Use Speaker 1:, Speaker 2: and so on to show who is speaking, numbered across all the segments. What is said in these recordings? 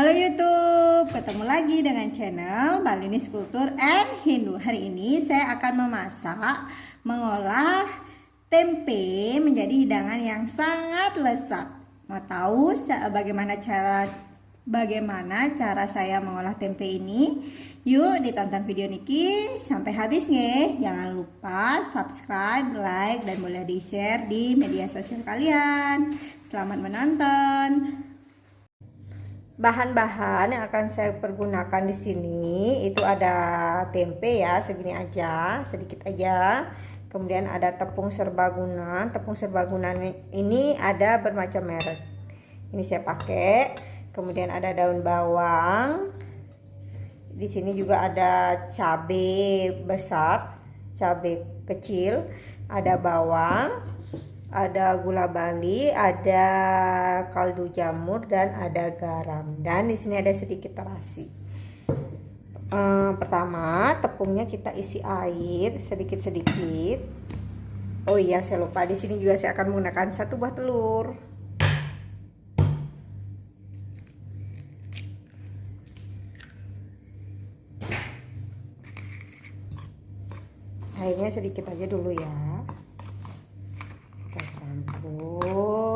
Speaker 1: Halo YouTube, ketemu lagi dengan channel Balinis Kultur and Hindu. Hari ini saya akan mengolah tempe menjadi hidangan yang sangat lezat. Mau tahu bagaimana cara saya mengolah tempe ini? Yuk ditonton video Niki sampai habis nih. Jangan lupa subscribe, like, dan boleh di-share di media sosial kalian. Selamat menonton. Bahan-bahan yang akan saya pergunakan di sini itu ada tempe ya, segini aja, sedikit aja. Kemudian ada tepung serbaguna. Tepung serbaguna ini ada bermacam merek. Ini saya pakai. Kemudian ada daun bawang. Di sini juga ada cabai besar, cabai kecil, ada bawang, ada gula bali, ada kaldu jamur, dan ada garam. Dan di sini ada sedikit terasi. Pertama, tepungnya kita isi air sedikit-sedikit. Oh iya, saya lupa, di sini juga saya akan menggunakan 1 buah telur. Airnya sedikit aja dulu ya. Campur.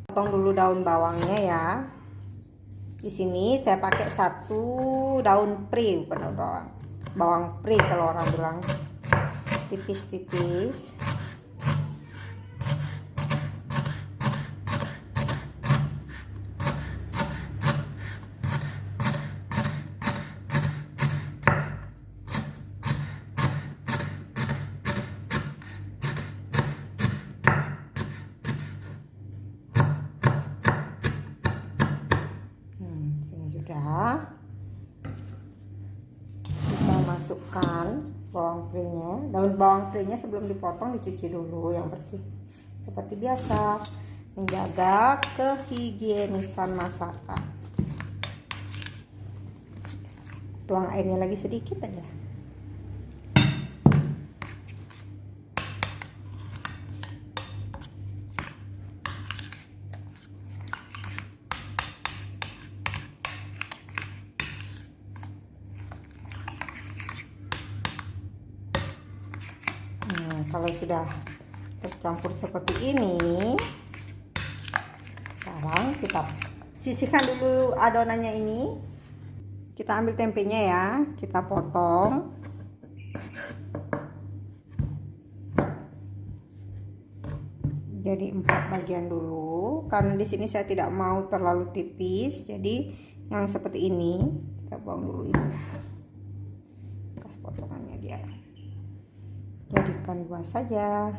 Speaker 1: Potong dulu daun bawangnya ya. Di sini saya pakai 1 daun pri, bukan bawang. Bawang pri kalau orang bilang. Tipis-tipis. Kita masukkan bawang prinya. Daun bawang prinya sebelum dipotong dicuci dulu yang bersih seperti biasa, menjaga kehigienisan masakan. Tuang airnya lagi sedikit aja. Kalau sudah tercampur seperti ini, sekarang kita sisihkan dulu adonannya ini. Kita ambil tempenya ya, kita potong. Jadi 4 bagian dulu, karena di sini saya tidak mau terlalu tipis. Jadi yang seperti ini kita buang dulu ini. Bekas potongannya dia. Jadikan 2 saja.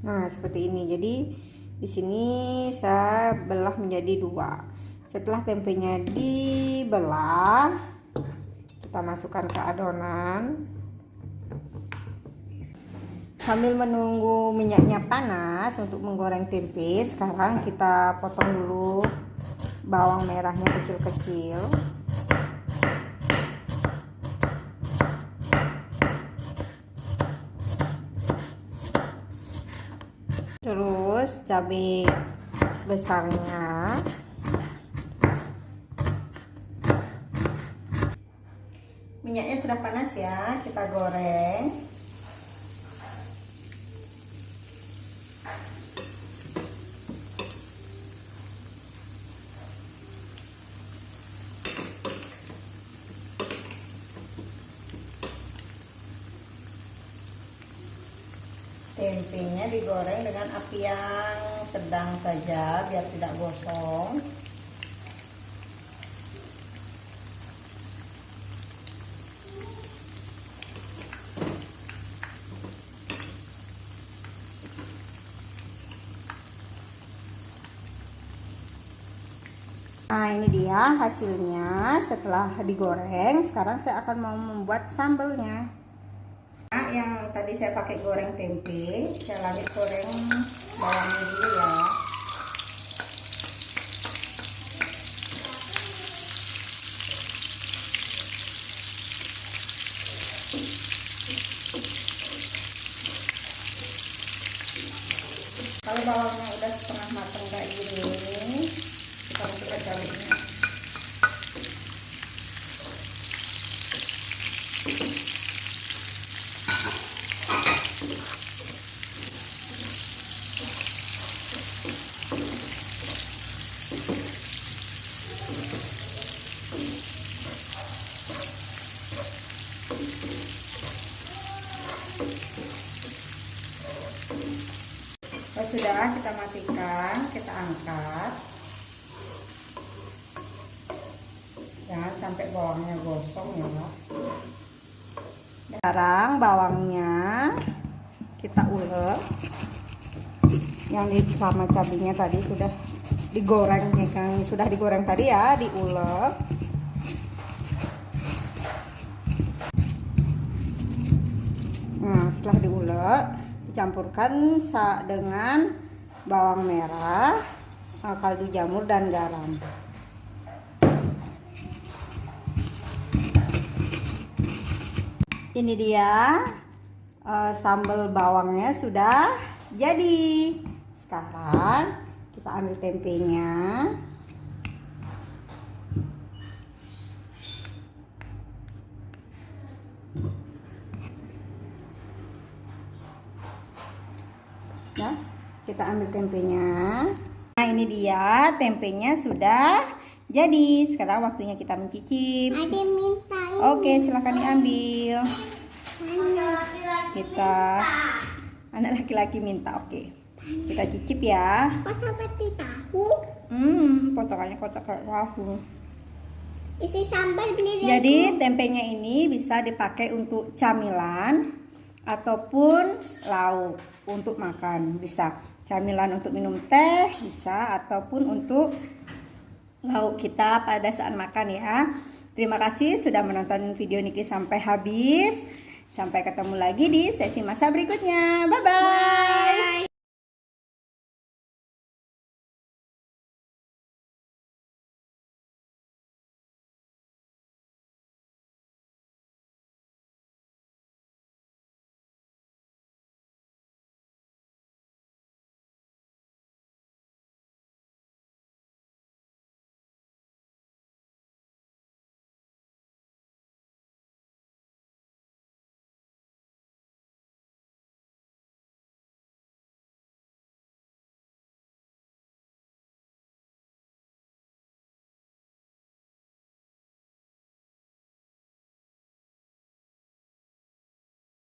Speaker 1: Nah, seperti ini. Jadi di sini saya belah menjadi 2. Setelah tempenya dibelah, kita masukkan ke adonan. Sambil menunggu minyaknya panas untuk menggoreng tempe, sekarang kita potong dulu bawang merahnya kecil-kecil. Terus cabai besarnya. Minyaknya sudah panas ya, kita goreng. Tempenya digoreng dengan api yang sedang saja biar tidak gosong. Nah, ini dia hasilnya setelah digoreng. Sekarang saya akan mau membuat sambelnya. Nah, yang tadi saya pakai goreng tempe, saya lanjut goreng bawangnya dulu ya. Kalau bawangnya udah setengah matang kayak gini, kita masukkan cabenya. Kalau sudah, kita matikan, kita angkat. Jangan sampai bawangnya gosong ya. Sekarang bawangnya kita ulek. Yang sama cabenya tadi sudah digoreng, yang sudah digoreng tadi ya, diulek. Nah, setelah diulek, dicampurkan dengan bawang merah, kaldu jamur dan garam. Ini dia sambal bawangnya sudah jadi. Sekarang kita ambil tempenya. Ya, kita ambil tempenya. Nah, ini dia tempenya sudah jadi. Sekarang waktunya kita mencicip.
Speaker 2: Ada minta ini.
Speaker 1: Oke, silakan diambil. Kita anak laki-laki minta. Oke, kita cicip ya.
Speaker 2: Kok seperti tahu?
Speaker 1: Potongannya kotak kayak tahu.
Speaker 2: Isi sambal beli
Speaker 1: Jadi tempenya ini bisa dipakai untuk camilan ataupun lauk untuk makan. Bisa camilan untuk minum teh, bisa, ataupun untuk lauk kita pada saat makan ya. Terima kasih sudah menonton video Niki sampai habis. Sampai ketemu lagi di sesi masa berikutnya. Bye-bye.